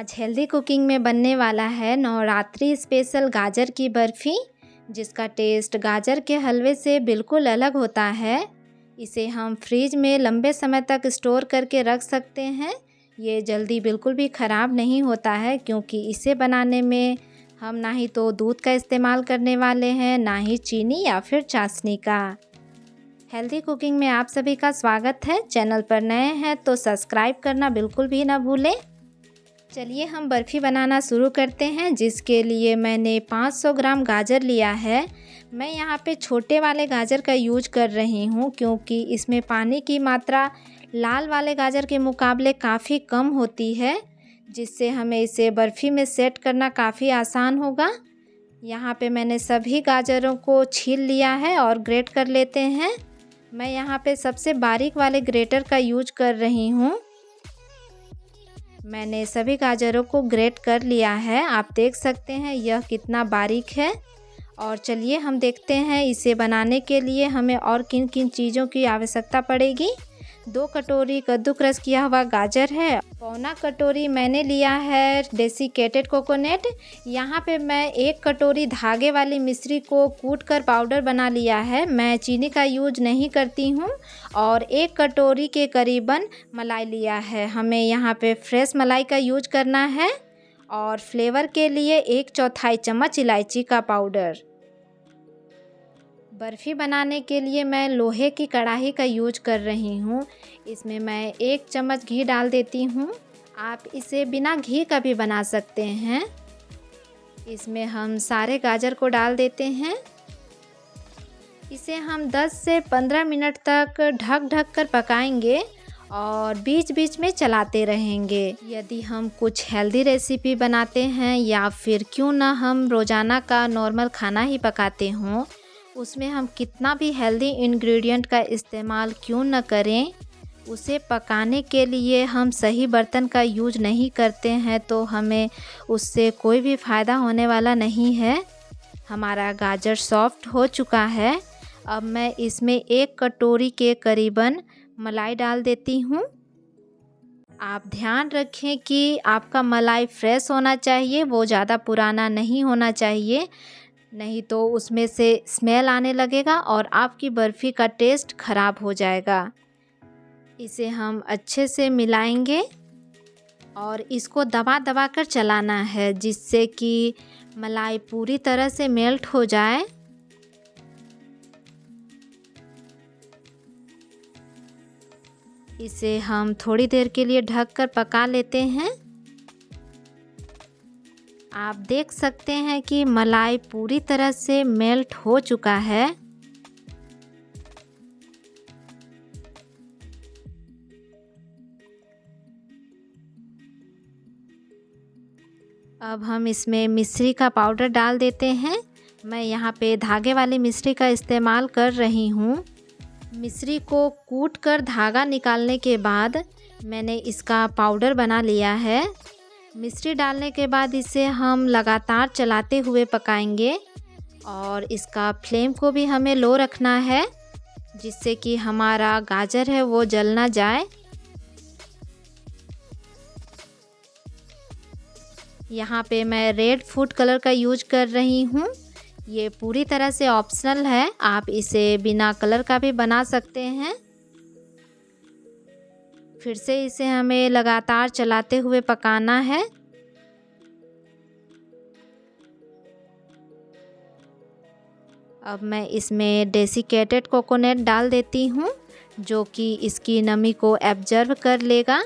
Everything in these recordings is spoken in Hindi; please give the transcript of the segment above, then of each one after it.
आज हेल्दी कुकिंग में बनने वाला है नवरात्रि स्पेशल गाजर की बर्फ़ी, जिसका टेस्ट गाजर के हलवे से बिल्कुल अलग होता है। इसे हम फ्रिज में लंबे समय तक स्टोर करके रख सकते हैं। ये जल्दी बिल्कुल भी ख़राब नहीं होता है, क्योंकि इसे बनाने में हम ना ही तो दूध का इस्तेमाल करने वाले हैं, ना ही चीनी या फिर चाशनी का। हेल्दी कुकिंग में आप सभी का स्वागत है। चैनल पर नए हैं तो सब्सक्राइब करना बिल्कुल भी ना भूलें। चलिए हम बर्फ़ी बनाना शुरू करते हैं, जिसके लिए मैंने 500 ग्राम गाजर लिया है। मैं यहाँ पे छोटे वाले गाजर का यूज कर रही हूँ, क्योंकि इसमें पानी की मात्रा लाल वाले गाजर के मुकाबले काफ़ी कम होती है, जिससे हमें इसे बर्फ़ी में सेट करना काफ़ी आसान होगा। यहाँ पे मैंने सभी गाजरों को छील लिया है और ग्रेट कर लेते हैं। मैं यहाँ पे सबसे बारीक वाले ग्रेटर का यूज कर रही हूँ। मैंने सभी गाजरों को ग्रेट कर लिया है। आप देख सकते हैं यह कितना बारीक है। और चलिए हम देखते हैं इसे बनाने के लिए हमें और किन किन चीज़ों की आवश्यकता पड़ेगी। 2 कटोरी कद्दूकस किया हुआ गाजर है। पौना कटोरी मैंने लिया है डेसिकेटेड कोकोनट। यहाँ पे मैं 1 कटोरी धागे वाली मिश्री को कूट कर पाउडर बना लिया है। मैं चीनी का यूज नहीं करती हूँ। और 1 कटोरी के करीबन मलाई लिया है। हमें यहाँ पे फ्रेश मलाई का यूज करना है। और फ्लेवर के लिए 1/4 चम्मच इलायची का पाउडर। बर्फ़ी बनाने के लिए मैं लोहे की कढ़ाई का यूज कर रही हूँ। इसमें मैं 1 चम्मच घी डाल देती हूँ। आप इसे बिना घी का भी बना सकते हैं। इसमें हम सारे गाजर को डाल देते हैं। इसे हम 10 से 15 मिनट तक ढक कर पकाएंगे और बीच बीच में चलाते रहेंगे। यदि हम कुछ हेल्दी रेसिपी बनाते हैं या फिर क्यों ना हम रोज़ाना का नॉर्मल खाना ही पकाते हों, उसमें हम कितना भी हेल्दी इंग्रेडिएंट का इस्तेमाल क्यों न करें, उसे पकाने के लिए हम सही बर्तन का यूज नहीं करते हैं तो हमें उससे कोई भी फ़ायदा होने वाला नहीं है। हमारा गाजर सॉफ्ट हो चुका है। अब मैं इसमें 1 कटोरी के करीबन मलाई डाल देती हूँ। आप ध्यान रखें कि आपका मलाई फ्रेश होना चाहिए, वो ज़्यादा पुराना नहीं होना चाहिए, नहीं तो उसमें से स्मेल आने लगेगा और आपकी बर्फ़ी का टेस्ट ख़राब हो जाएगा। इसे हम अच्छे से मिलाएंगे और इसको दबा दबा कर चलाना है, जिससे कि मलाई पूरी तरह से मेल्ट हो जाए। इसे हम थोड़ी देर के लिए ढक कर पका लेते हैं। आप देख सकते हैं कि मलाई पूरी तरह से मेल्ट हो चुका है। अब हम इसमें मिश्री का पाउडर डाल देते हैं। मैं यहाँ पे धागे वाली मिश्री का इस्तेमाल कर रही हूँ। मिश्री को कूट कर धागा निकालने के बाद मैंने इसका पाउडर बना लिया है। मिश्री डालने के बाद इसे हम लगातार चलाते हुए पकाएंगे और इसका फ्लेम को भी हमें लो रखना है, जिससे कि हमारा गाजर है वो जल ना जाए। यहाँ पे मैं रेड फूड कलर का यूज कर रही हूँ। ये पूरी तरह से ऑप्शनल है, आप इसे बिना कलर का भी बना सकते हैं। फिर से इसे हमें लगातार चलाते हुए पकाना है। अब मैं इसमें डेसिकेटेड कोकोनट डाल देती हूँ, जो कि इसकी नमी को एब्जर्व कर लेगा।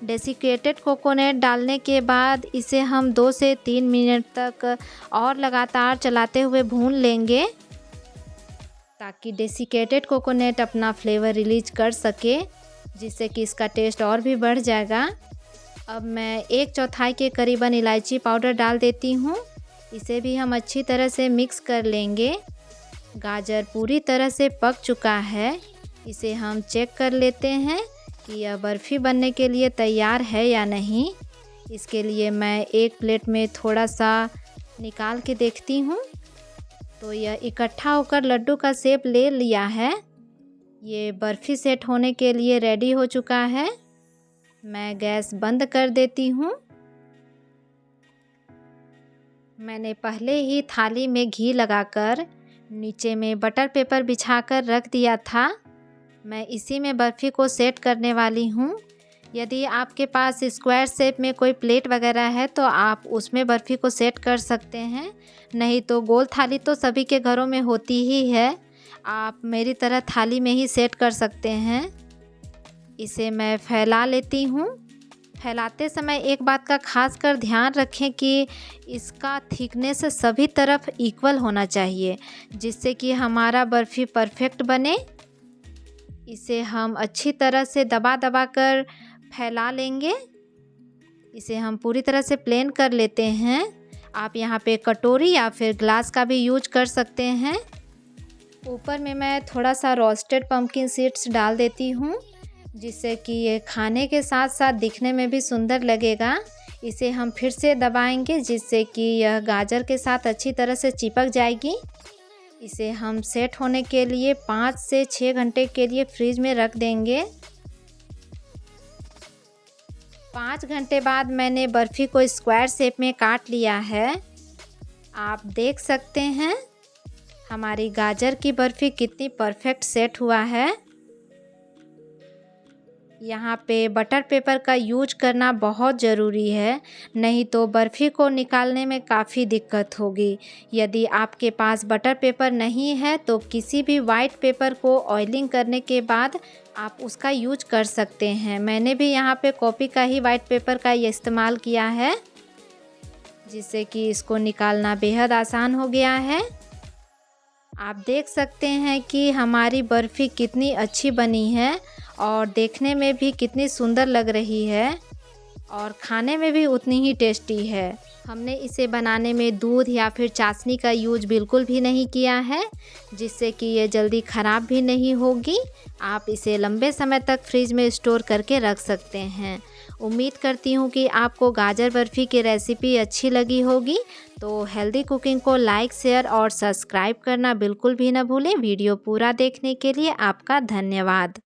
डेसिकेटेड कोकोनट डालने के बाद इसे हम 2 से 3 मिनट तक और लगातार चलाते हुए भून लेंगे, ताकि डेसिकेटेड कोकोनट अपना फ्लेवर रिलीज कर सके, जिससे कि इसका टेस्ट और भी बढ़ जाएगा। अब मैं 1/4 के करीबन इलायची पाउडर डाल देती हूँ। इसे भी हम अच्छी तरह से मिक्स कर लेंगे। गाजर पूरी तरह से पक चुका है। इसे हम चेक कर लेते हैं कि यह बर्फ़ी बनने के लिए तैयार है या नहीं। इसके लिए मैं एक प्लेट में थोड़ा सा निकाल के देखती हूँ, तो यह इकट्ठा होकर लड्डू का शेप ले लिया है। ये बर्फ़ी सेट होने के लिए रेडी हो चुका है। मैं गैस बंद कर देती हूँ। मैंने पहले ही थाली में घी लगाकर नीचे में बटर पेपर बिछाकर रख दिया था। मैं इसी में बर्फ़ी को सेट करने वाली हूँ। यदि आपके पास स्क्वायर शेप में कोई प्लेट वगैरह है तो आप उसमें बर्फ़ी को सेट कर सकते हैं, नहीं तो गोल थाली तो सभी के घरों में होती ही है। आप मेरी तरह थाली में ही सेट कर सकते हैं। इसे मैं फैला लेती हूँ। फैलाते समय एक बात का खास कर ध्यान रखें कि इसका थिकनेस सभी तरफ इक्वल होना चाहिए, जिससे कि हमारा बर्फ़ी परफेक्ट बने। इसे हम अच्छी तरह से दबा दबा कर फैला लेंगे। इसे हम पूरी तरह से प्लेन कर लेते हैं। आप यहाँ पे कटोरी या फिर ग्लास का भी यूज कर सकते हैं। ऊपर में मैं थोड़ा सा रोस्टेड पम्पकिन सीड्स डाल देती हूँ, जिससे कि ये खाने के साथ साथ दिखने में भी सुंदर लगेगा। इसे हम फिर से दबाएंगे, जिससे कि यह गाजर के साथ अच्छी तरह से चिपक जाएगी। इसे हम सेट होने के लिए 5 से 6 घंटे के लिए फ्रिज में रख देंगे। 5 घंटे बाद मैंने बर्फ़ी को स्क्वायर शेप में काट लिया है। आप देख सकते हैं हमारी गाजर की बर्फ़ी कितनी परफेक्ट सेट हुआ है। यहाँ पे बटर पेपर का यूज करना बहुत ज़रूरी है, नहीं तो बर्फ़ी को निकालने में काफ़ी दिक्कत होगी। यदि आपके पास बटर पेपर नहीं है तो किसी भी वाइट पेपर को ऑयलिंग करने के बाद आप उसका यूज कर सकते हैं। मैंने भी यहाँ पे कॉपी का ही वाइट पेपर का इस्तेमाल किया है, जिससे कि इसको निकालना बेहद आसान हो गया है। आप देख सकते हैं कि हमारी बर्फ़ी कितनी अच्छी बनी है और देखने में भी कितनी सुंदर लग रही है और खाने में भी उतनी ही टेस्टी है। हमने इसे बनाने में दूध या फिर चाशनी का यूज बिल्कुल भी नहीं किया है, जिससे कि ये जल्दी ख़राब भी नहीं होगी। आप इसे लंबे समय तक फ्रिज में स्टोर करके रख सकते हैं। उम्मीद करती हूँ कि आपको गाजर बर्फ़ी की रेसिपी अच्छी लगी होगी। तो हेल्दी कुकिंग को लाइक, शेयर और सब्सक्राइब करना बिल्कुल भी ना भूलें। वीडियो पूरा देखने के लिए आपका धन्यवाद।